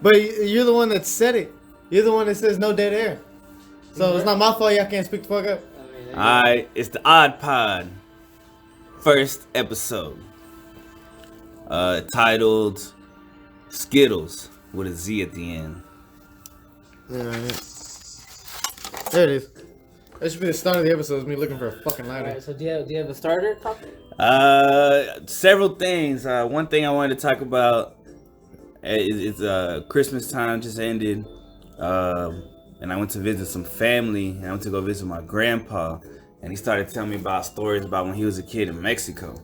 But you're the one that said it. You're the one that says no dead air. So it's not my fault y'all can't speak the fuck up. Alright, it's the Odd Pod. First episode. Titled Skittles with a Z at the end. Yeah, right. There it is. That should be the start of the episode, is me looking for a fucking lighter. Alright, so do you have a starter topic? Several things. One thing I wanted to talk about is Christmas time just ended. And I went to visit some family, and I went to go visit my grandpa, and he started telling me about stories about when he was a kid in Mexico.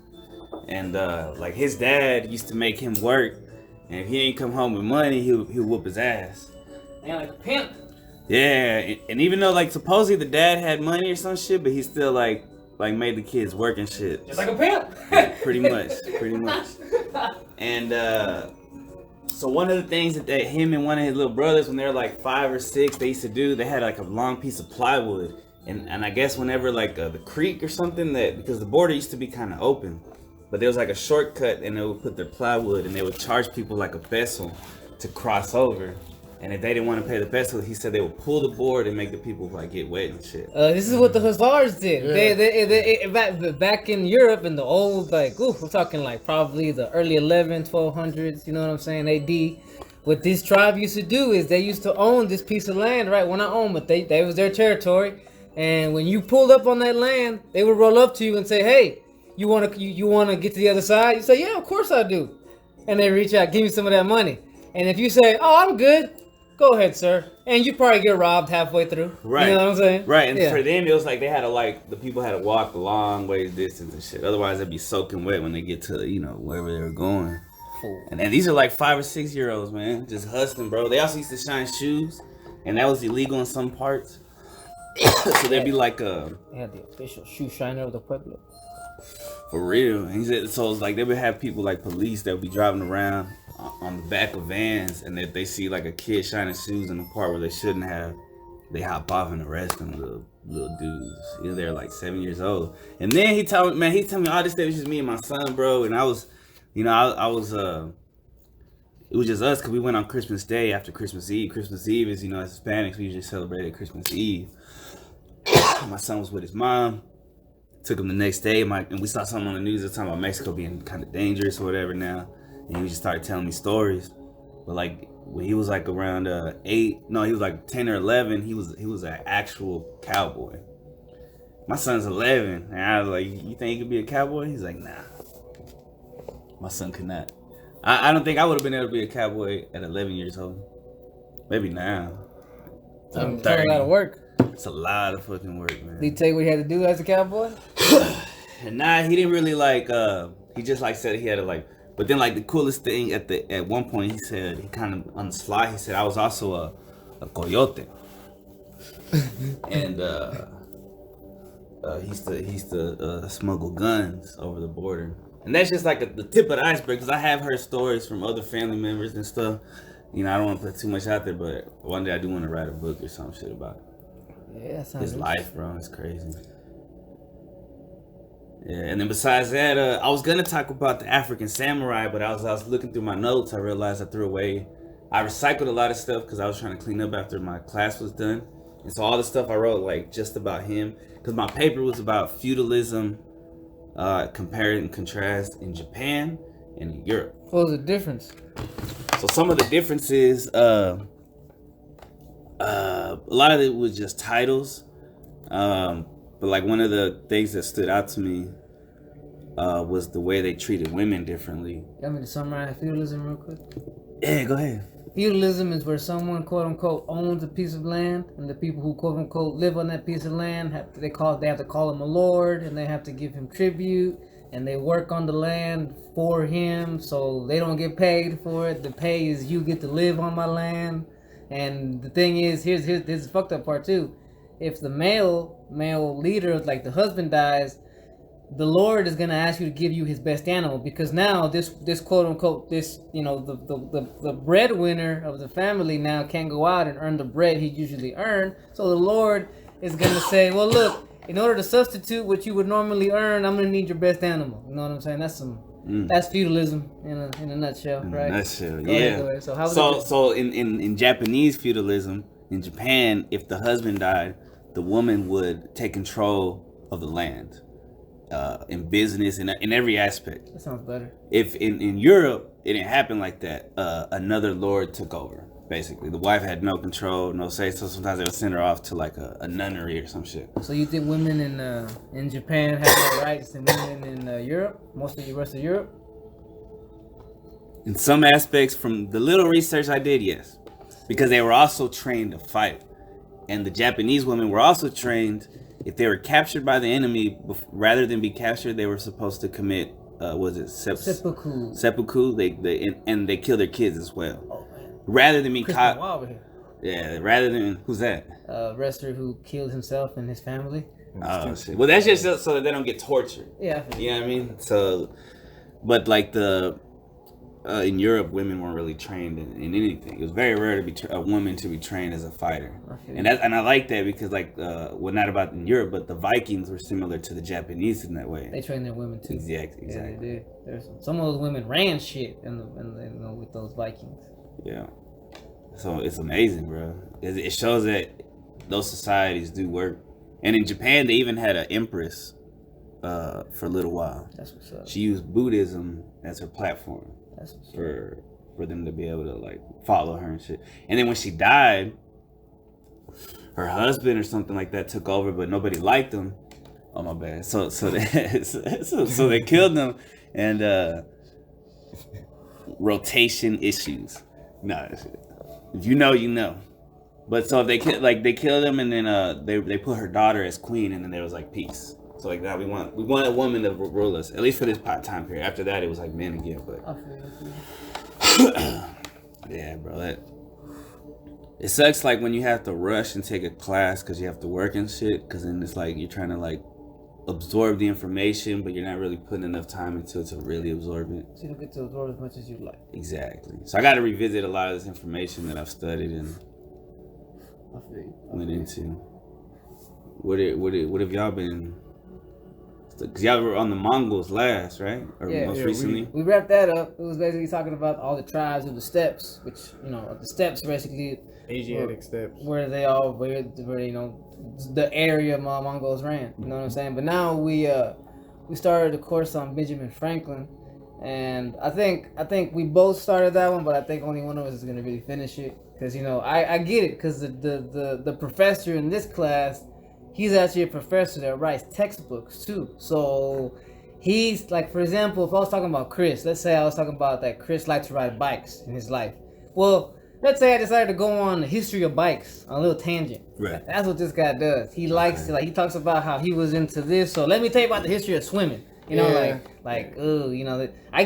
And like his dad used to make him work, and if he ain't come home with money, he'll whoop his ass. Man, like a pimp. Yeah, and even though like supposedly the dad had money or some shit, but he still like made the kids work and shit. Just like a pimp. Yeah, pretty much. And so one of the things that him and one of his little brothers, when they were like 5 or 6, they used to do, they had like a long piece of plywood, and I guess whenever like the creek or something, that because the border used to be kind of open, but there was like a shortcut, and they would put their plywood, and they would charge people like a peso to cross over. And if they didn't want to pay the peso, he said they would pull the board and make the people like get wet and shit. This is what the Hussars did. Yeah. They back in Europe in the old, like, we're talking like probably the early 1200s, you know what I'm saying, AD. What this tribe used to do is they used to own this piece of land, right? Well, not own, but they was their territory. And when you pulled up on that land, they would roll up to you and say, hey, you wanna get to the other side? You say, yeah, of course I do. And they reach out, give you some of that money. And if you say, oh, I'm good, go ahead, sir. And you probably get robbed halfway through. Right. You know what I'm saying? Right. And for them, it was like they had to the people had to walk a long ways distance and shit. Otherwise, they'd be soaking wet when they get to, wherever they were going. Fool. And then these are like 5 or 6 year olds, man. Just hustling, bro. They also used to shine shoes, and that was illegal in some parts. So they'd be like They had the official shoe shiner of the Pueblo. for real. And he said, so it's like they would have people like police that would be driving around on the back of vans, and if they see like a kid shining shoes in the part where they shouldn't have, they hop off and arrest them, little dudes. Either they're like 7 years old. And then he told me all this stuff was just me and my son, bro. And I was, I was it was just us because we went on Christmas Day after Christmas Eve. Christmas Eve is, as Hispanics, we usually celebrated Christmas Eve. My son was with his mom. Took him the next day, and we saw something on the news that's talking about Mexico being kind of dangerous or whatever now. And he just started telling me stories. But like when he was like around 8, no, he was like 10 or 11. He was an actual cowboy. My son's 11, and I was like, "You think he could be a cowboy?" He's like, "Nah, my son could not." I don't think I would have been able to be a cowboy at 11 years old. Maybe now. I'm 30. A lot of work. It's a lot of fucking work, man. Did he tell you what he had to do as a cowboy? Nah, he didn't really he just like said he had to like. But then, like, the coolest thing at one point, he said, he kind of on the fly, he said, I was also a coyote. And he used to smuggle guns over the border. And that's just like the tip of the iceberg, because I have heard stories from other family members and stuff. I don't want to put too much out there, but one day I do want to write a book or some shit about Yeah, that sounds his life, bro. It's crazy. Yeah, and then besides that, I was gonna talk about the African samurai, but I was looking through my notes. I realized I recycled a lot of stuff because I was trying to clean up after my class was done, and so all the stuff I wrote like just about him, because my paper was about feudalism, compare and contrast in Japan and in Europe. What was the difference? So some of the differences, a lot of it was just titles. But like one of the things that stood out to me was the way they treated women differently. You want me to summarize feudalism real quick? Yeah, go ahead. Feudalism is where someone, quote unquote, owns a piece of land, and the people who, quote unquote, live on that piece of land have to call him a lord, and they have to give him tribute, and they work on the land for him, so they don't get paid for it. The pay is you get to live on my land. And the thing is, here's this fucked up part too. If the male leader, like the husband, dies, the Lord is gonna ask you to give you his best animal, because now this quote unquote the breadwinner of the family now can't go out and earn the bread he usually earned. So the Lord is gonna say, well, look, in order to substitute what you would normally earn, I'm gonna need your best animal. You know what I'm saying? That's some That's feudalism in a nutshell, right? Nutshell, Go yeah. ahead, go ahead. So how was it? So in Japanese feudalism, in Japan, if the husband died, the woman would take control of the land, in business, in every aspect. That sounds better. If in Europe, it didn't happen like that. Another lord took over. Basically, the wife had no control, no say. So sometimes they would send her off to like a nunnery or some shit. So you think women in Japan have more rights than women in Europe? Most of the rest of Europe? In some aspects, from the little research I did, yes, because they were also trained to fight, and the Japanese women were also trained. If they were captured by the enemy, rather than be captured, they were supposed to commit. Was it seppuku? Seppuku. They kill their kids as well. Oh man. Rather than be caught. Over here. Yeah. Rather than who's that? Wrestler who killed himself and his family. Oh shit. Well, that's just so that they don't get tortured. Yeah. You know what I mean? So, but like in Europe, women weren't really trained in anything. It was very rare to be a woman to be trained as a fighter, and I like that because well, not about in Europe, but the Vikings were similar to the Japanese in that way. They trained their women too. Exactly. Yeah, they did. Some of those women ran shit with those Vikings. Yeah. So it's amazing, bro. It shows that those societies do work, and in Japan they even had an empress for a little while. That's what's up. She used Buddhism as her platform. For them to be able to like follow her and shit. And then when she died, her husband or something like that took over, but nobody liked him. Oh my bad. So they killed him, and rotation issues. Nah, if you know, you know. But so they killed him, and then they put her daughter as queen, and then there was like peace. So like that, we want a woman to rule us, at least for this time period. After that, it was like men again. But yeah, bro, it sucks. Like when you have to rush and take a class because you have to work and shit. Because then it's like you're trying to like absorb the information, but you're not really putting enough time into it to really absorb it. So you don't get to absorb as much as you like. Exactly. So I got to revisit a lot of this information that I've studied and went into. What have y'all been? Because y'all were on the Mongols last, right? Or most recently? We wrapped that up. It was basically talking about all the tribes of the steppes, which, the steppes basically... Asiatic steppes. Where the area Mongols ran. You know what I'm saying? But now we started a course on Benjamin Franklin. And I think we both started that one, but I think only one of us is going to really finish it. Because, I get it. Because the professor in this class... He's actually a professor that writes textbooks too. So he's like, for example, if I was talking about Chris, let's say I was talking about that Chris liked to ride bikes in his life. Well, let's say I decided to go on the history of bikes on a little tangent. Right. That's what this guy does. He likes to, he talks about how he was into this. So let me tell you about the history of swimming. I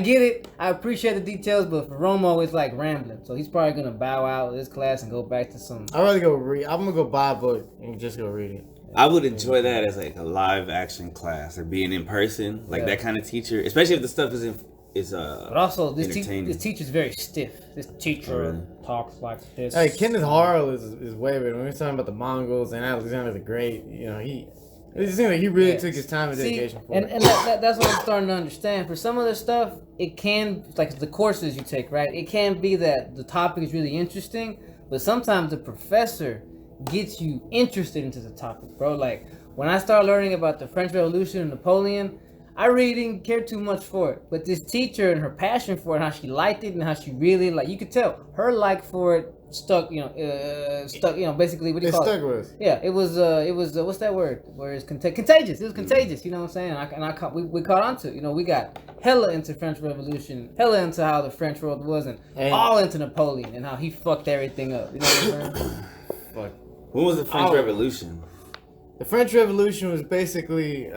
get it. I appreciate the details, but for Romo, it's like rambling. So he's probably gonna bow out of this class and go back to some. I'd rather go read. I'm gonna go buy a book and just go read it. I would enjoy that as like a live action class or being in person, like that kind of teacher, especially if the stuff is But also, this entertaining. teacher's very stiff. This teacher talks like this. Hey, Kenneth Harl is way better. When we're talking about the Mongols and Alexander the Great, it seems like he really took his time and dedication for it. And that's what I'm starting to understand. For some of the stuff, it can, like the courses you take, right? It can be that the topic is really interesting, but sometimes the professor gets you interested into the topic, bro. Like when I started learning about the French Revolution and Napoleon, I really didn't care too much for it. But this teacher and her passion for it, how she liked it and how she really you could tell her like for it stuck, basically what do you call it? Stuck with us. Yeah, it was what's that word? Where it's contagious. It was contagious, you know what I'm saying? We caught on to it. We got hella into French Revolution, hella into how the French world was, and all into Napoleon and how he fucked everything up. You know what I'm saying? Fuck. When was the French Revolution? The French Revolution was basically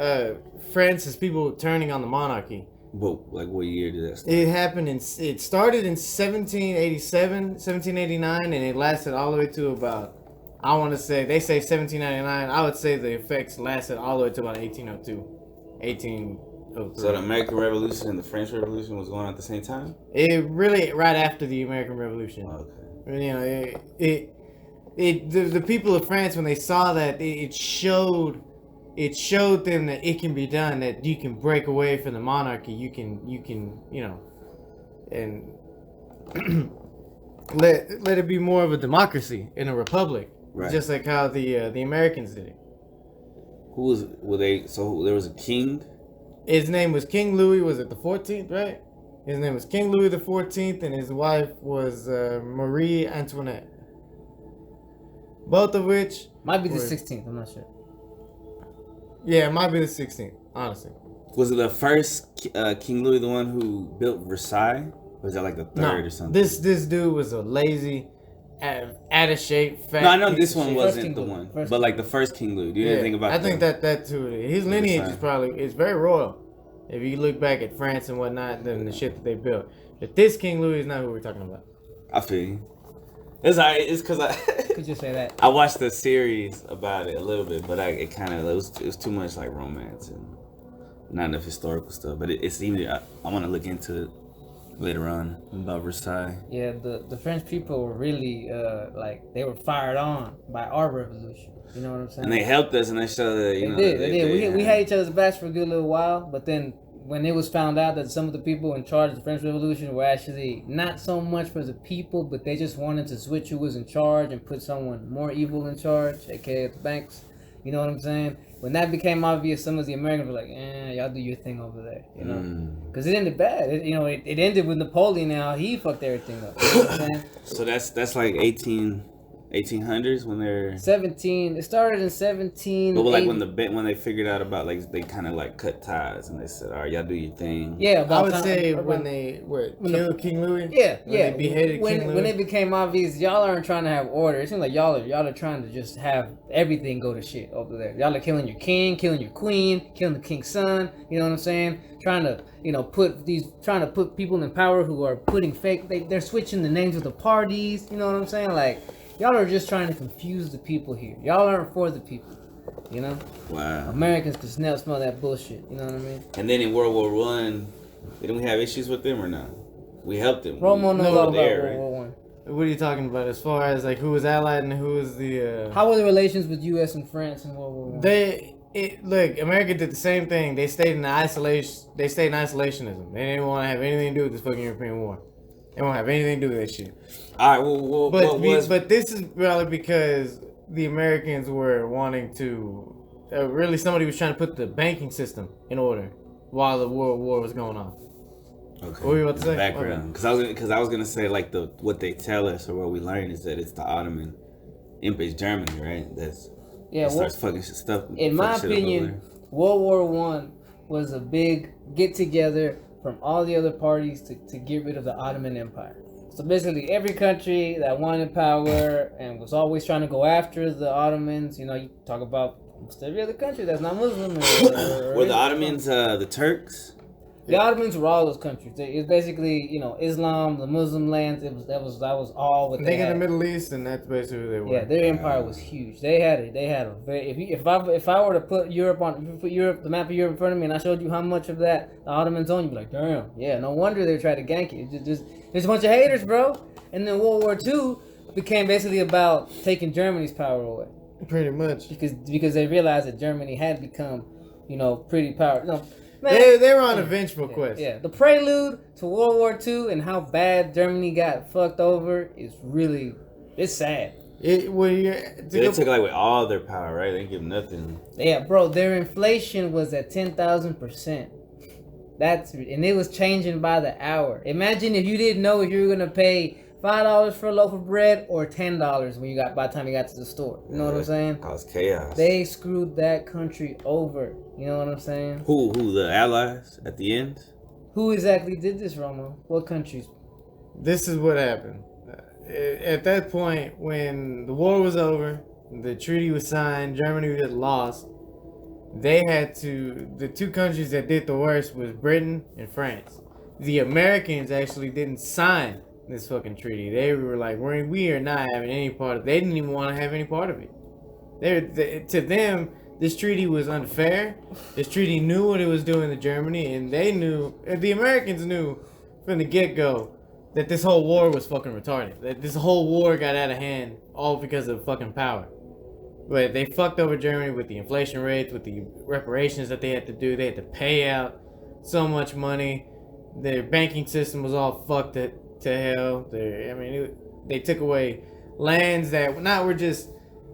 France's people turning on the monarchy. What year did that start? It started in 1787, 1789, and it lasted all the way to about, I want to say, they say 1799. I would say the effects lasted all the way to about 1802, 1803. So the American Revolution and the French Revolution was going on at the same time? It really, right after the American Revolution. Okay. The people of France, when they saw that, it showed it showed them that it can be done. That you can break away from the monarchy. You can, and let it be more of a democracy in a republic, Right. just like how the Americans did it. Were they? So there was a king. His name was King Louis. Was it the 14th? Right. His name was King Louis the 14th, and his wife was Marie Antoinette. Both of which Might be the 16th. I'm not sure. Yeah, it might be the 16th. Honestly. Was it the first King Louis the one who built Versailles? Or was that like the third or something? This dude was a lazy, out of shape, fat. No, I know piece this of one shit. wasn't the one, but like the first King Louis. Do you think about? I think that too. His lineage is Versailles. it's very royal. If you look back at France and whatnot, then the shit that they built. But this King Louis is not who we're talking about. I feel you. It's alright. It's because I Could you say that? I watched the series about it a little bit, but it was too much like romance and not enough historical stuff. But it seemed I want to look into it later on about Versailles. Yeah, the French people were really like they were fired on by our revolution. You know what I'm saying? And they helped us, and they showed that They did. We had each other's backs for a good little while, but then when it was found out that some of the people in charge of the French Revolution were actually not so much for the people, but they just wanted to switch who was in charge and put someone more evil in charge, aka the banks. You know what I'm saying? When that became obvious, some of the Americans were like, y'all do your thing over there, you know? Because it ended bad. It ended with Napoleon and how he fucked everything up. You know what I'm saying? So that's like 1800s when they're 17. It started in 17. But like when they figured out about like they kind of like cut ties and they said, all right, y'all do your thing. Yeah, I would say when they killed King Louis. Yeah, when they beheaded King Louis. When it became obvious, y'all aren't trying to have order. It seems like y'all are trying to just have everything go to shit over there. Y'all are killing your king, killing your queen, killing the king's son. You know what I'm saying? Trying to put people in power who are putting fake. They're switching the names of the parties. You know what I'm saying? Like. Y'all are just trying to confuse the people here. Y'all aren't for the people, you know? Wow. Americans can smell that bullshit, you know what I mean? And then in World War One, didn't we have issues with them or not? We helped them. Romo knows all about there, World War One. What are you talking about as far as like who was allied and who was the? How were the relations with U.S. and France in World War One? Look, America did the same thing. They stayed in isolation. They stayed in isolationism. They didn't want to have anything to do with this fucking European war. They won't have anything to do with that shit. All right, but this is probably because the Americans were wanting to. Really, somebody was trying to put the banking system in order while the World War was going on. Okay. What were you about to say? Background, because I was gonna say like what they tell us or what we learn is that it's the Ottoman Empress Germany, right? That starts fucking stuff. In my opinion, World War One was a big get together from all the other parties to get rid of the Ottoman Empire. So basically, every country that wanted power and was always trying to go after the Ottomans, you talk about almost every other country that's not Muslim. Were the Ottomans the Turks? The Ottomans were all those countries. It's basically, Islam, the Muslim lands. That was all what they had. had. In the Middle East, and that's basically who they were. Yeah, their empire was huge. They had a very. If I were to put the map of Europe in front of me, and I showed you how much of that the Ottomans own, you'd be like, damn, yeah, no wonder they tried to gank it. It's just there's a bunch of haters, bro. And then World War II became basically about taking Germany's power away. Pretty much. Because they realized that Germany had become, pretty powerful. Man, they were on a vengeful quest. Yeah, the prelude to World War II and how bad Germany got fucked over is it's sad. They took away all their power, right? They didn't give nothing. Yeah, bro, their inflation was at 10,000%. And it was changing by the hour. Imagine if you didn't know if you were gonna pay $5 for a loaf of bread or $10 by the time you got to the store. You know what I'm saying? Caused chaos. They screwed that country over. You know what I'm saying? Who the Allies at the end? Who exactly did this, Romo? What countries? This is what happened. At that point, when the war was over, the treaty was signed, Germany had lost. The two countries that did the worst was Britain and France. The Americans actually didn't sign this fucking treaty. They were like, we are not having any part of it. They didn't even want to have any part of it. To them, this treaty was unfair. This treaty knew what it was doing to Germany, and the Americans knew from the get-go that this whole war was fucking retarded. That this whole war got out of hand all because of fucking power. But they fucked over Germany with the inflation rates, with the reparations that they had to do. They had to pay out so much money. Their banking system was all fucked to hell. They took away lands that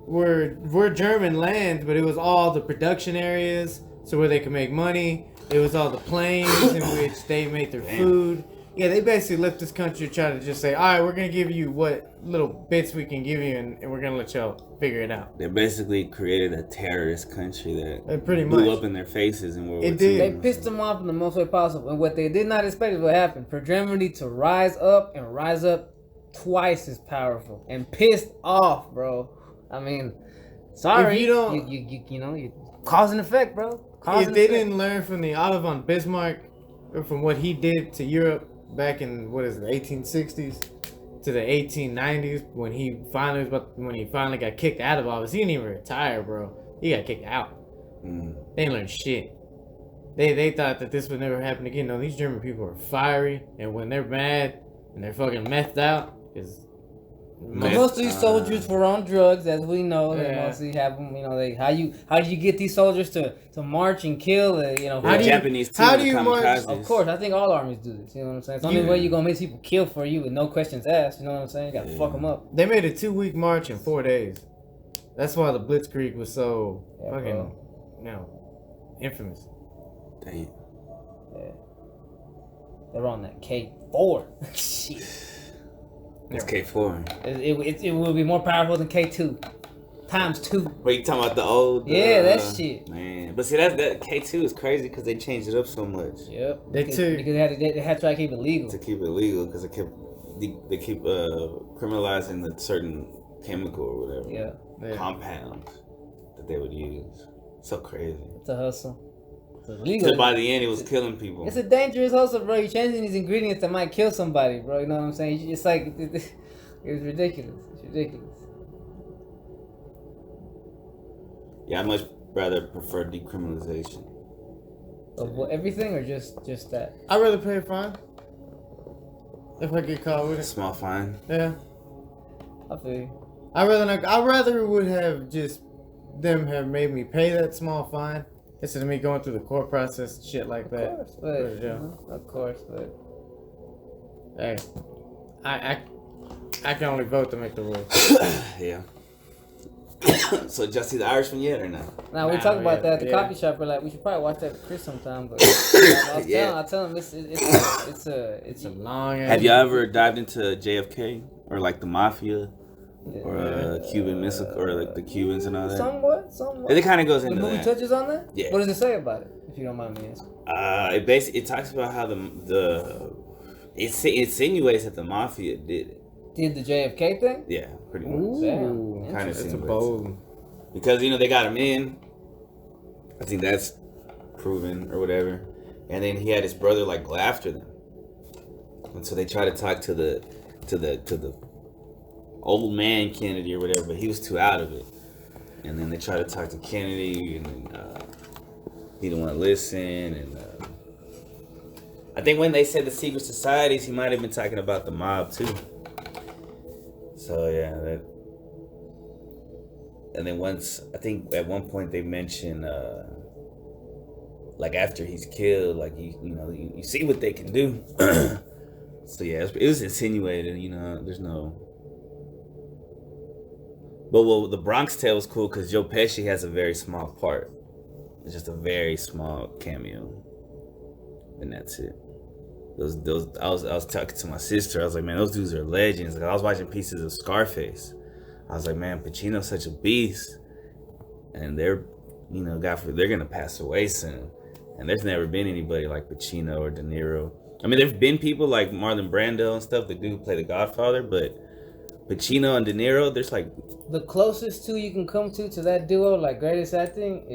were German lands, but it was all the production areas, so where they could make money. It was all the plains in which they made their food. Yeah, they basically left this country to try to just say, all right, we're going to give you what little bits we can give you, and we're going to let y'all figure it out. They basically created a terrorist country that pretty blew much up in their faces in World War II. They pissed them off in the most way possible. And what they did not expect is what happened. For Germany to rise up twice as powerful. And pissed off, bro. I mean, sorry. If you don't... You cause and effect, bro. If they didn't learn from the Otto von Bismarck, or from what he did to Europe back in, 1860s to the 1890s, when he finally got kicked out of office, he didn't even retire, bro. He got kicked out. They didn't learn shit. They thought that this would never happen again. No, these German people are fiery, and when they're mad and they're fucking methed out, most of these soldiers were on drugs, as we know. They mostly have them. How do you get these soldiers to march and kill? Japanese too. How do you march? Of course, I think all armies do this. You know what I'm saying? It's the only way you're gonna make people kill for you with no questions asked. You know what I'm saying? You gotta fuck them up. They made a 2-week march in 4 days. That's why the Blitzkrieg was so infamous. Damn. Yeah. They're on that K4. Shit. It's K4. It will be more powerful than K2. Times 2. Wait, you talking about the old? Yeah, that shit. Man, but see that K2 is crazy because they changed it up so much. Yep. Because they had to try to keep it legal. To keep it legal because they keep criminalizing the certain chemical or whatever. Yeah. Compounds that they would use. So crazy. It's a hustle. Legal. So by the end, it was killing people. It's a dangerous hustle, bro. You're changing these ingredients that might kill somebody, bro. You know what I'm saying? It's like, it's ridiculous. It's ridiculous. Yeah, I much rather prefer decriminalization. Of what, everything or just that? I'd rather pay a fine if I get caught with it. Small fine. Yeah. I feel you. I'd rather would have just them have made me pay that small fine instead of me going through the court process and shit like that. Of course, but hey, I can only vote to make the rules. Yeah. So just see the Irishman yet or not? Now we talk about that at the coffee shop. We're like, we should probably watch that with Chris sometime. But I tell him it's a long. Have you ever dived into JFK or like the mafia? Or Cuban missile, or like the Cubans and all that. Somewhat. It kind of goes into the movie that. touches on that. Yeah. What does it say about it, if you don't mind me asking? It talks about how it insinuates that the mafia did it. Did the JFK thing? Yeah, pretty much. Ooh, kind of it's a bold. Because they got him in. I think that's proven or whatever, and then he had his brother like go after them, and so they tried to talk to the old man Kennedy or whatever, but he was too out of it. And then they tried to talk to Kennedy, and then he didn't want to listen. And I think when they said the secret societies, he might have been talking about the mob too. So yeah, that. And then I think at one point they mentioned, like after he's killed, like you see what they can do. So yeah, it was insinuated. There's no. But the Bronx Tale was cool because Joe Pesci has a very small part. It's just a very small cameo, and that's it. I was talking to my sister. I was like, man, those dudes are legends. Like I was watching pieces of Scarface. I was like, man, Pacino's such a beast, and they're gonna pass away soon. And there's never been anybody like Pacino or De Niro. I mean, there's been people like Marlon Brando and stuff that do play the Godfather, but Pacino and De Niro, there's like the closest two you can come to that duo, like greatest acting,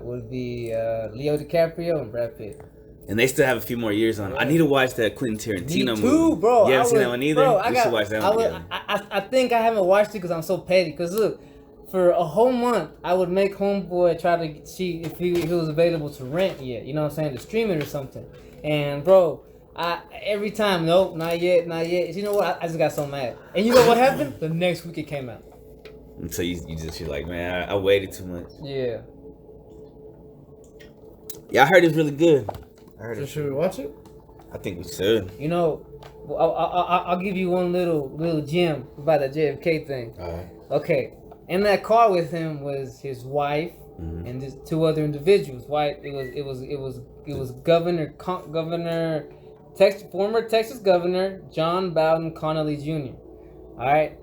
would be Leo DiCaprio and Brad Pitt. And they still have a few more years on. I need to watch that Quentin Tarantino Me too, movie. bro. You haven't seen that one either? Bro, we should watch that one together. I think I haven't watched it because I'm so petty. Because look, for a whole month, I would make homeboy try to see if he was available to rent yet. You know what I'm saying? To stream it or something. And bro, every time, nope, not yet. You know what? I just got so mad. And you know what happened? The next week it came out. Until you're like, man, I waited too much. Yeah. Yeah, I heard it's really good. I heard So it. should we watch it? I think we should. You know, I'll give you one little gem about the JFK thing. All right. Okay, in that car with him was his wife and just two other individuals. It was former Texas Governor John Bowden Connolly Jr. All right,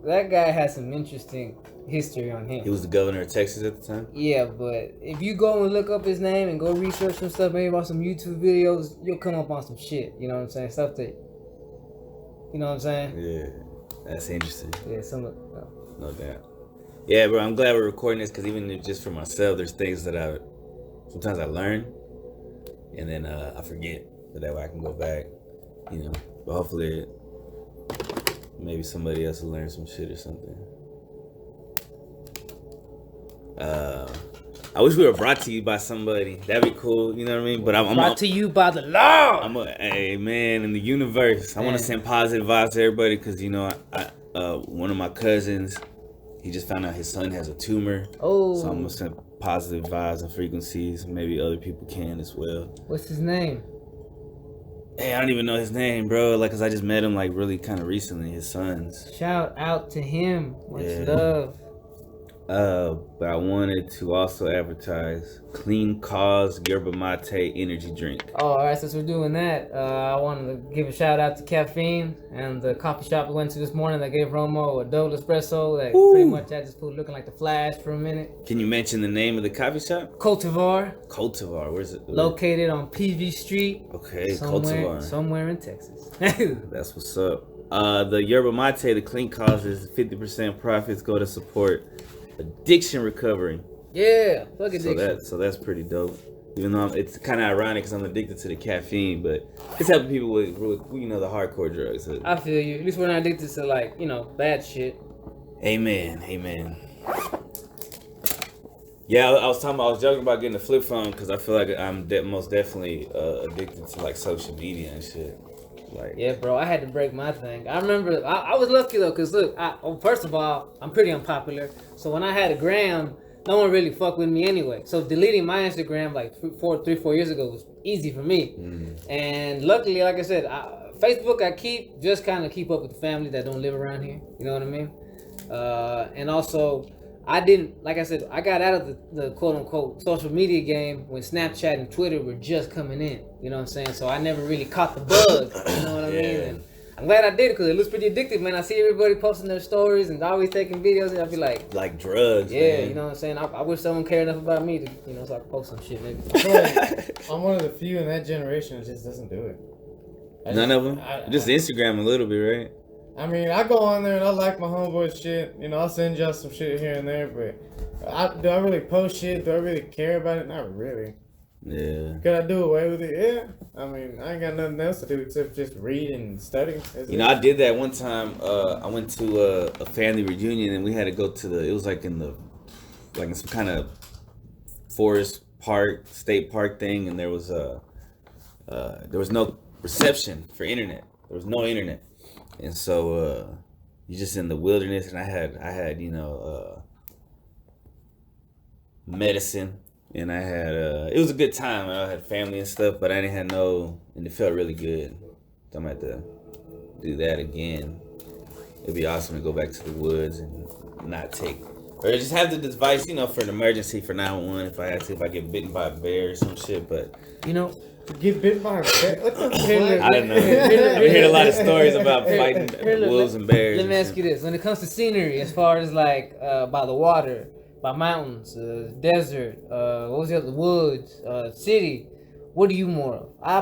that guy has some interesting history on him. He was the governor of Texas at the time. Yeah, but if you go and look up his name and go research some stuff, maybe about some YouTube videos, you'll come up on some shit. You know what I'm saying? Stuff that, you know what I'm saying? Yeah, that's interesting. Yeah, No doubt. Yeah, bro, I'm glad we're recording this because even if just for myself, there's things that sometimes I learn and then I forget, but that way I can go back, you know. But hopefully, maybe somebody else will learn some shit or something. I wish we were brought to you by somebody. That'd be cool, you know what I mean? But I'm brought to you by the law. Hey man, in the universe, I want to send positive vibes to everybody because you know, one of my cousins, he just found out his son has a tumor. Oh. So I'm gonna send positive vibes and frequencies. Maybe other people can as well. What's his name? Hey, I don't even know his name, bro. Like, cause I just met him like really kind of recently. His son's. Shout out to him. Much love. But I wanted to also advertise Clean Cause Yerba Mate energy drink. Oh, all right. Since we're doing that, I wanted to give a shout out to Caffeine and the coffee shop we went to this morning that gave Romo a double espresso that pretty much had this food looking like the Flash for a minute. Can you mention the name of the coffee shop? Cultivar. Cultivar. Where's it? Located on PV Street. Okay, Cultivar. Somewhere in Texas. That's what's up. The Yerba Mate, the Clean Causes, 50% profits go to support addiction recovery. Yeah, fuck addiction. So that's pretty dope. Even though it's kind of ironic because I'm addicted to the caffeine, but it's helping people with you know, the hardcore drugs. I feel you. At least we're not addicted to like, you know, bad shit. Amen. Yeah, I was joking about getting a flip phone because I feel like I'm most definitely addicted to like social media and shit. Like, yeah, bro, I had to break my thing. I remember I was lucky though, cause look, first of all, I'm pretty unpopular. So when I had a gram, no one really fucked with me anyway. So deleting my Instagram like 4 years ago was easy for me. And luckily, like I said, Facebook I keep just kind of keep up with the family that don't live around here. You know what I mean? And also, I didn't, like I said, I got out of the quote unquote social media game when Snapchat and Twitter were just coming in. You know what I'm saying? So I never really caught the bug. You know what I mean? And I'm glad I did it because it looks pretty addictive, man. I see everybody posting their stories and always taking videos, and I be like drugs. Yeah, man. you know what I'm saying? I wish someone cared enough about me to, you know, so I could post some shit maybe. I'm one of the few in that generation that just doesn't do it. None of them? Just Instagram a little bit, right? I mean, I go on there and I like my homeboy's shit. You know, I'll send y'all some shit here and there, but do I really post shit? Do I really care about it? Not really. Yeah. Could I do away with it? Yeah. I mean, I ain't got nothing else to do except just read and study. You know, I did that one time. I went to a family reunion and we had to go to it was like in some kind of forest park, state park thing, and there was no reception for internet. There was no internet. And so you're just in the wilderness, and I had you know, medicine, and I had it was a good time. I had family and stuff, but I didn't have and it felt really good. So I'm gonna have to do that again. It'd be awesome to go back to the woods and not take, or just have the device, you know, for an emergency for 911 if I get bitten by a bear or some shit. But you know. Get bit by a bear? What the fuck? I don't know. We heard a lot of stories about fighting wolves and bears. Let me ask you this: when it comes to scenery, as far as like by the water, by mountains, desert, what was the other? Woods, city. What are you more of? I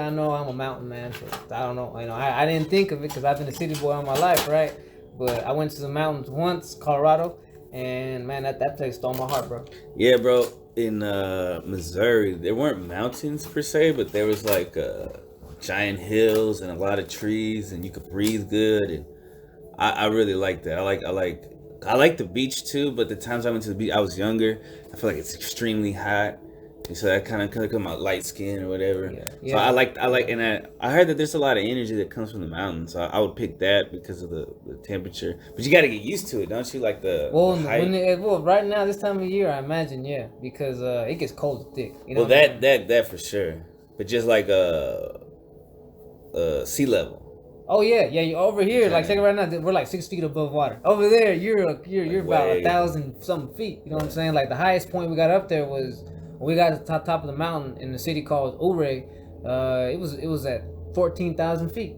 know I'm a mountain man, so I don't know. You know, I didn't think of it because I've been a city boy all my life, right? But I went to the mountains once, Colorado, and man, that place stole my heart, bro. Yeah, bro. In Missouri, there weren't mountains per se, but there was like giant hills and a lot of trees, and you could breathe good. And I really like that. I like the beach too, but the times I went to the beach, I was younger. I feel like it's extremely hot, So that kind of come out light skin or whatever. Yeah. So and I heard that there's a lot of energy that comes from the mountains. So I would pick that because of the temperature. But you got to get used to it, don't you? Like the height. Right now this time of year, I imagine, yeah, because it gets cold and thick. You know well, that for sure. But just like sea level. Oh yeah. You over here, like check it right now. We're like 6 feet above water. Over there, you're about 1,000 something feet. You know what I'm saying? Like the highest point we got up there was when we got to the top of the mountain in the city called Ouray. It was at 14,000 feet.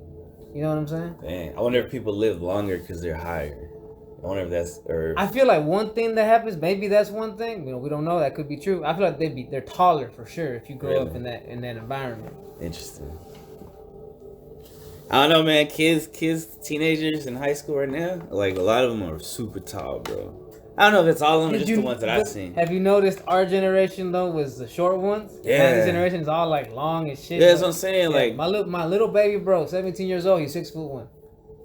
You know what I'm saying? Man, I wonder if people live longer because they're higher. I wonder if that's I feel like one thing that happens, maybe that's one thing. You know, we don't know. That could be true. I feel like they're taller for sure if you grow up in that environment. Interesting. I don't know, man. Kids, teenagers in high school right now, like a lot of them are super tall, bro. I don't know if it's all of them or just the ones that I've seen. Have you noticed our generation though was the short ones? Yeah. This generation is all like long as shit. Yeah, that's what I'm saying. Yeah, like my little baby bro, 17 years old, he's 6'1".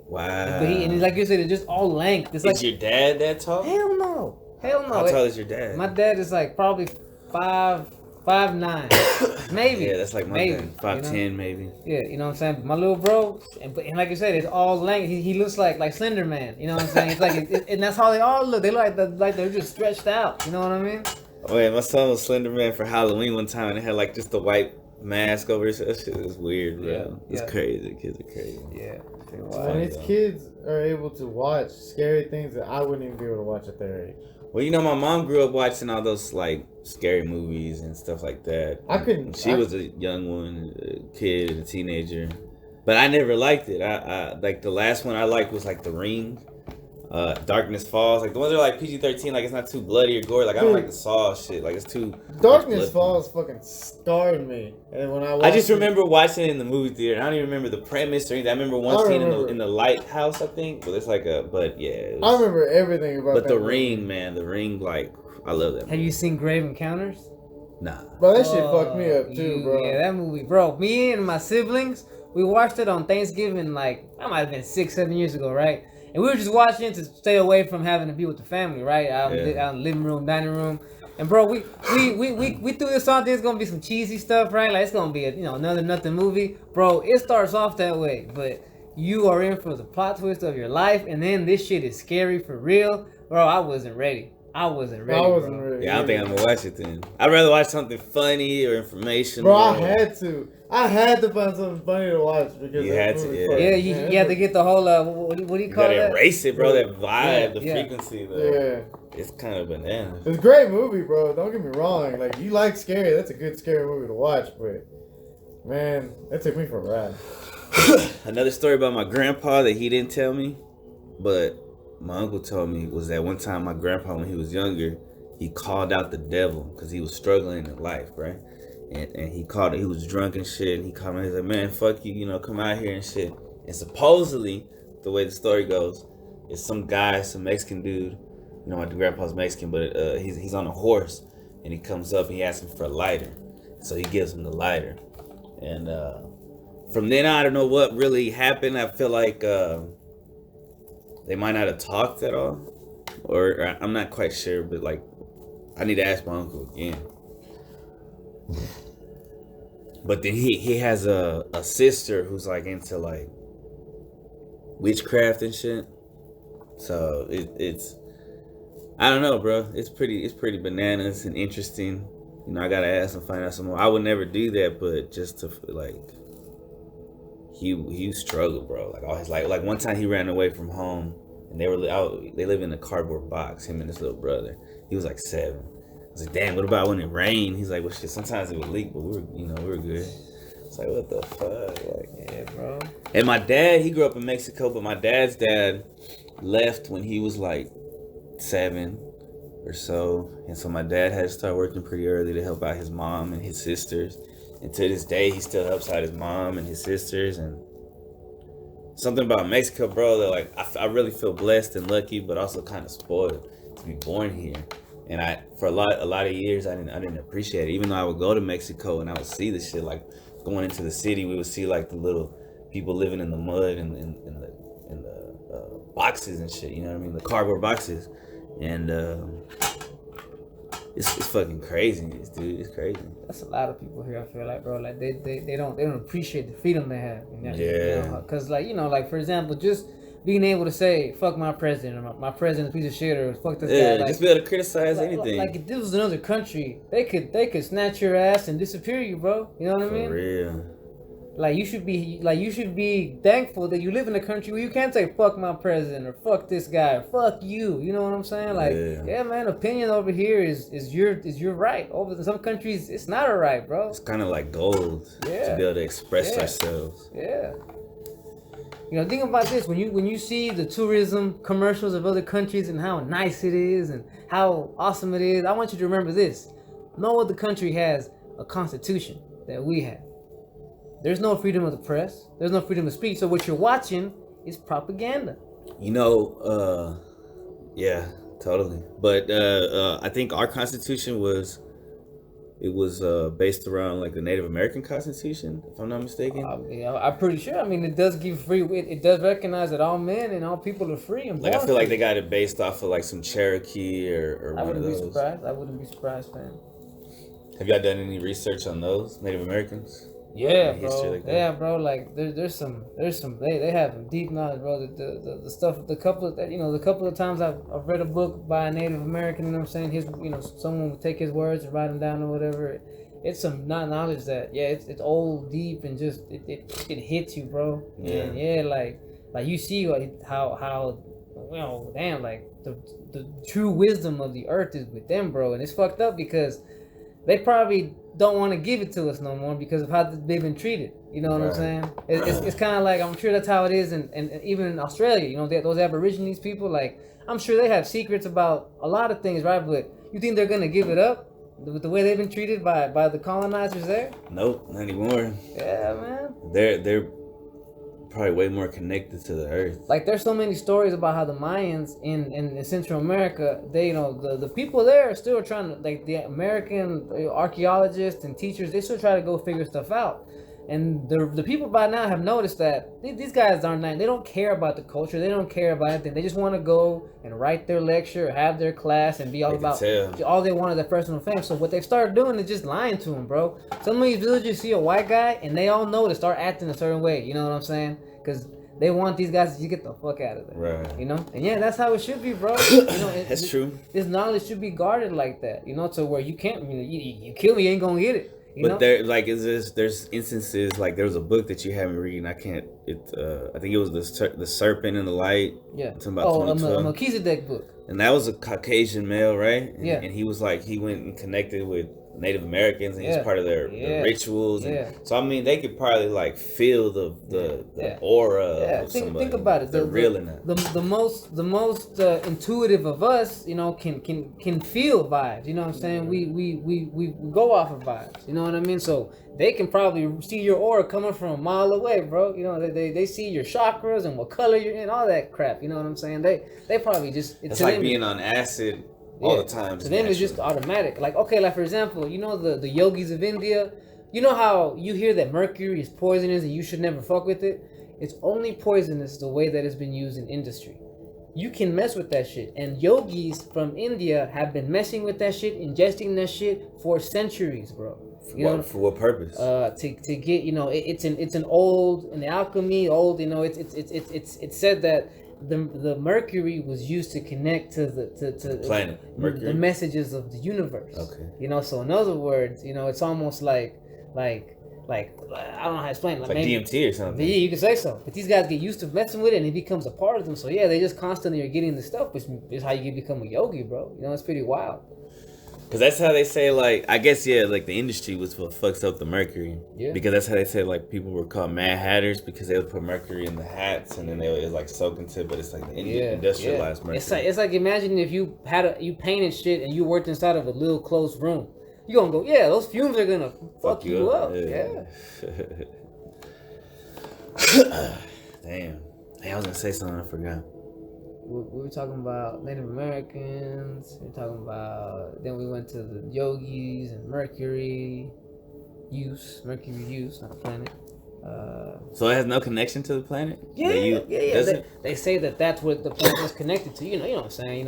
Wow. But he's like you said, it's just all length. It's like, is your dad that tall? Hell no. How tall is your dad? My dad is like probably 5'9", maybe. Yeah, that's like my dad. 5'10", maybe. Yeah, you know what I'm saying. But my little bro, and like you said, it's all length. He looks like Slender Man. You know what I'm saying? It's like, and that's how they all look. They look like they're just stretched out. You know what I mean? Oh yeah, my son was Slender Man for Halloween one time, and it had like just the white mask over his. That shit is weird, bro. It's crazy. Kids are crazy. Yeah. And its kids are able to watch scary things that I wouldn't even be able to watch at their age. Well, you know, my mom grew up watching all those like scary movies and stuff like that. She was a young one, a kid, a teenager, but I never liked it. I like the last one I liked was like The Ring, Darkness Falls. Like the ones that are like PG-13, like it's not too bloody or gory. Like I don't like the Saw shit. Like it's too. Darkness Falls fucking scarred me, and when I just remember watching it in the movie theater. I don't even remember the premise or anything. I remember one scene in the lighthouse, I think. But it's like I remember everything about. But The Ring, man, The Ring, like I love that movie. Have you seen Grave Encounters? Nah. Bro, that shit fucked me up too, bro. Yeah, that movie, bro. Me and my siblings, we watched it on Thanksgiving. Like that might have been 6-7 years ago, right? And we were just watching it to stay away from having to be with the family, right? Out in the living room, dining room. And bro, we threw this on. There's gonna be some cheesy stuff, right? Like it's gonna be another nothing movie, bro. It starts off that way, but you are in for the plot twist of your life, and then this shit is scary for real, bro. I wasn't ready. I wasn't ready. Yeah, I don't think I'm gonna watch it then. I'd rather watch something funny or informational. Bro, I had to find something funny to watch because you had to. Yeah, you had to get the whole what do you call it? You gotta erase it, bro. That vibe, the frequency, yeah. It's kind of bananas. It's a great movie, bro. Don't get me wrong. Like you like scary, that's a good scary movie to watch. But man, that took me for a ride. Another story about my grandpa that he didn't tell me, but my uncle told me was that one time my grandpa, when he was younger, he called out the devil because he was struggling in life, right? And he called it. He was drunk and shit. And he called me. He's like, "Man, fuck you, come out here and shit." And supposedly, the way the story goes, is some guy, some Mexican dude. My grandpa's Mexican, but he's on a horse, and he comes up and he asks him for a lighter. So he gives him the lighter, and from then on, I don't know what really happened. I feel like they might not have talked at all, or I'm not quite sure. But like, I need to ask my uncle again. But then he has a sister who's like into like witchcraft and shit. So it's I don't know, bro. It's pretty bananas and interesting. I gotta ask and find out some more. I would never do that, but just to like he struggled, bro. Like all his like one time he ran away from home and they live in a cardboard box. Him and his little brother. He was like 7. I was like, damn, what about when it rained? He's like, well, shit, sometimes it would leak, but we were good. It's like, what the fuck? Like, yeah, bro. And my dad, he grew up in Mexico, but my dad's dad left when he was like 7 or so. And so my dad had to start working pretty early to help out his mom and his sisters. And to this day, he still helps out his mom and his sisters. And something about Mexico, bro, that like, I really feel blessed and lucky, but also kind of spoiled to be born here. And for a lot of years, I didn't appreciate it. Even though I would go to Mexico and I would see the shit, like going into the city, we would see like the little people living in the mud and in the boxes and shit. You know what I mean? The cardboard boxes. And It's fucking crazy, dude. It's crazy. That's a lot of people here. I feel like, bro, like they don't appreciate the freedom they have. Yeah. Because like like for example, just being able to say fuck my president, or my president's a piece of shit, or fuck this guy. Like, just be able to criticize anything. Like if this was another country, they could snatch your ass and disappear you, bro. You know what I mean? For real. Like you should be thankful that you live in a country where you can't say fuck my president or fuck this guy or fuck you. You know what I'm saying? Like yeah man, opinion over here is your right. Over in some countries it's not a right, bro. It's kind of like gold to be able to express ourselves. Yeah. You know, think about this when you see the tourism commercials of other countries and how nice it is and how awesome it is. I want you to remember this: no other country has a constitution that we have. There's no freedom of the press. There's no freedom of speech. So what you're watching is propaganda. You know, yeah, totally. But I think our Constitution was based around like the Native American Constitution, if I'm not mistaken. Yeah, I'm pretty sure. I mean, it does give free. It does recognize that all men and all people are free and like I feel like they got it based off of like some Cherokee or one of those. I wouldn't be surprised, man. Have y'all done any research on those Native Americans? Yeah, bro. Like yeah, bro. Like there's some. They have deep knowledge, bro. The stuff. The couple of times I've read a book by a Native American. You know what I'm saying? Someone would take his words and write them down or whatever. It's some knowledge that it's old, deep, and just it hits you, bro. Yeah. And like you see how damn, like the true wisdom of the earth is with them, bro. And it's fucked up because they probably don't want to give it to us no more because of how they've been treated. You know what I'm saying? It's kind of like, I'm sure that's how it is, and even in Australia, you know, those Aborigines people, like, I'm sure they have secrets about a lot of things, right? But you think they're gonna give it up with the way they've been treated by the colonizers there? Nope, not anymore. Yeah, man. They're probably way more connected to the earth. Like there's so many stories about how the Mayans in Central America, they the people there are still trying to, like the American archaeologists and teachers, they still try to go figure stuff out. And the people by now have noticed that these guys they don't care about the culture, they don't care about anything. They just want to go and write their lecture, or have their class, and be all about all they want is their personal fame. So what they've started doing is just lying to them, bro. Some of these villagers see a white guy and they all know to start acting a certain way. You know what I'm saying? Because they want these guys to get the fuck out of there. Right. You know? And yeah, that's how it should be, bro. You know, that's true. This knowledge should be guarded like that, you know, to where you can't, you kill me, you ain't gonna get it. But there's instances, like there was a book that you haven't read, and I can't. I think it was the Serpent in the Light. Yeah. Talking about 2012. A Melchizedek book. And that was a Caucasian male, right? And, yeah. And he was like, he went and connected with Native Americans, and he's part of their rituals. And so I mean, they could probably like feel the aura. Yeah. Of somebody. Think about it. They're real in that. The most intuitive of us, you know, can feel vibes. You know what I'm saying? We go off of vibes. You know what I mean? So they can probably see your aura coming from a mile away, bro. You know, they see your chakras and what color you're in, all that crap. You know what I'm saying? They probably just. It's like being on acid. All the time. To them, it's just automatic. Like, okay, like for example, you know the yogis of India, you know how you hear that mercury is poisonous and you should never fuck with it? It's only poisonous the way that it's been used in industry. You can mess with that shit. And yogis from India have been messing with that shit, ingesting that shit for centuries, bro. For what purpose? To get, you know, it's an old, in the alchemy, old, you know, it's said that the mercury was used to connect to the planet, Mercury, the messages of the universe. Okay. You know, so in other words, you know, it's almost like I don't know how to explain it. Like maybe DMT or something. Yeah, you can say so. But these guys get used to messing with it, and it becomes a part of them. So yeah, they just constantly are getting the stuff, which is how you become a yogi, bro. You know, it's pretty wild. Because that's how they say, like, I guess, yeah, like the industry was what fucks up the mercury. Yeah. Because that's how they say, like, people were called Mad Hatters because they would put mercury in the hats and then it was like soak into, but it's like the industrialized mercury. It's like imagine if you you painted shit and you worked inside of a little closed room. You gonna go, yeah, those fumes are gonna fuck you up. Yeah. Damn. Hey, I was gonna say something, I forgot. We were talking about Native Americans. We were talking about. Then we went to the yogis and mercury use, not a planet. So it has no connection to the planet. Yeah. Does it? They say that's what the planet is connected to. You know what I'm saying.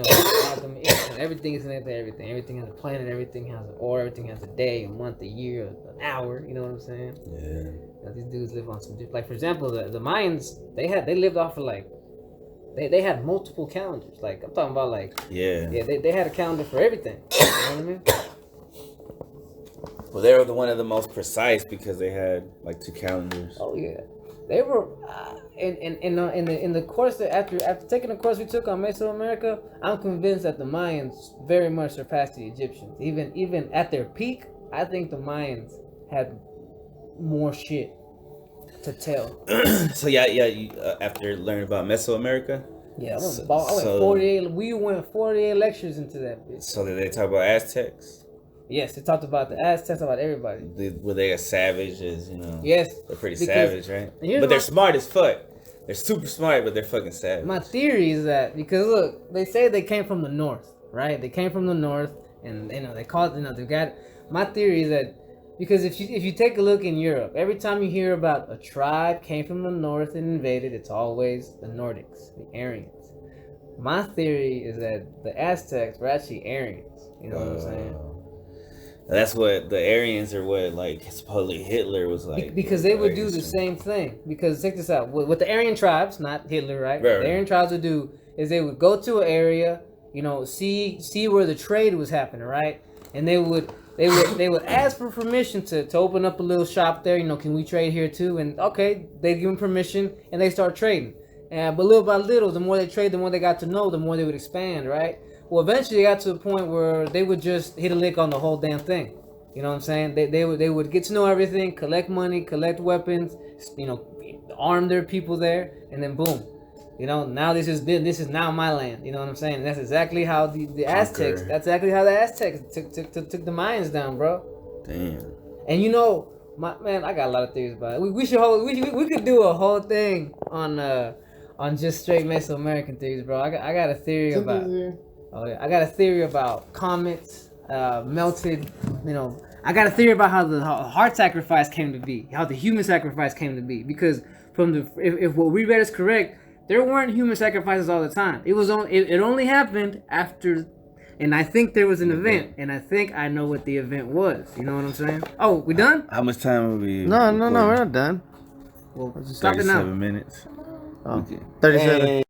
Everything is connected to everything. Everything has a planet. Everything has an hour. Everything has a day, a month, a year, an hour. You know what I'm saying? Yeah. These dudes live on some like, for example, the Mayans. They lived off of like. They had multiple calendars. Like I'm talking about like. Yeah. Yeah. They had a calendar for everything. You know what I mean? Well, they were one of the most precise because they had like 2 calendars. Oh yeah, they were. In the course that after taking the course we took on Mesoamerica, I'm convinced that the Mayans very much surpassed the Egyptians. Even at their peak, I think the Mayans had more shit to tell. So you, after learning about Mesoamerica. Yeah, I went 48. We went 48 lectures into that bitch. So did they talk about Aztecs? Yes, they talked about the Aztecs, about everybody. Were they as savage as, you know? Yes. They're pretty savage, right? But they're smart as fuck. They're super smart, but they're fucking savage. My theory is that, because look, they say they came from the north, right? They came from the north, and they call it, they got. My theory is that, because if you take a look in Europe, every time you hear about a tribe came from the north and invaded, it's always the Nordics, the Aryans. My theory is that the Aztecs were actually Aryans. You know what I'm saying? That's what the Aryans are. What like supposedly Hitler was like. Because they would do the same thing. Because check this out. What the Aryan tribes, not Hitler, right? What the Aryan tribes would do is they would go to an area, see where the trade was happening, right? And they would ask for permission to open up a little shop there. Can we trade here too? And okay, they give them permission and they start trading. But little by little, the more they trade, the more they got to know, the more they would expand, right? Well, eventually, they got to a point where they would just hit a lick on the whole damn thing. You know what I'm saying? They would get to know everything, collect money, collect weapons, arm their people there, and then boom. Now this is now my land. You know what I'm saying? And that's exactly how the Aztecs. That's exactly how the Aztecs took the Mayans down, bro. Damn. And I got a lot of theories about it. We could do a whole thing on just straight Mesoamerican theories, bro. I got a theory about. Oh yeah, I got a theory about comets, melted. I got a theory about how the heart sacrifice came to be, how the human sacrifice came to be. Because if what we read is correct, there weren't human sacrifices all the time. It only happened after, and I think there was an event, and I think I know what the event was. You know what I'm saying? Oh, we done? How much time will we? No, we're not done. Well, stop it now. 37 minutes. Oh, okay. 37.